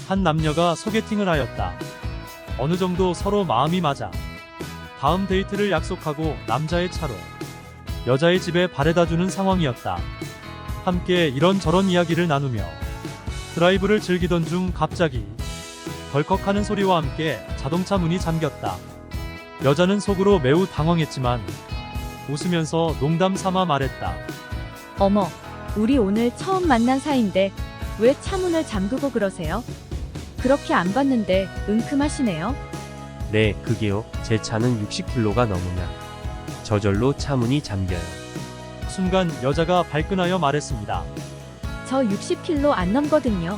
한 남녀가 소개팅을 하였다. 어느 정도 서로 마음이 맞아 다음 데이트를 약속하고 남자의 차로 여자의 집에 바래다주는 상황이었다. 함께 이런저런 이야기를 나누며 드라이브를 즐기던 중 갑자기 덜컥하는 소리와 함께 자동차 문이 잠겼다. 여자는 속으로 매우 당황했지만 웃으면서 농담 삼아 말했다. 어머, 우리 오늘 처음 만난 사이인데 왜 차문을 잠그고 그러세요? 그렇게 안 봤는데 은큼하시네요. 네, 그게요. 제 차는 60km가 넘으면 저절로 차문이 잠겨요. 순간 여자가 발끈하여 말했습니다. 저 60km 안 넘거든요.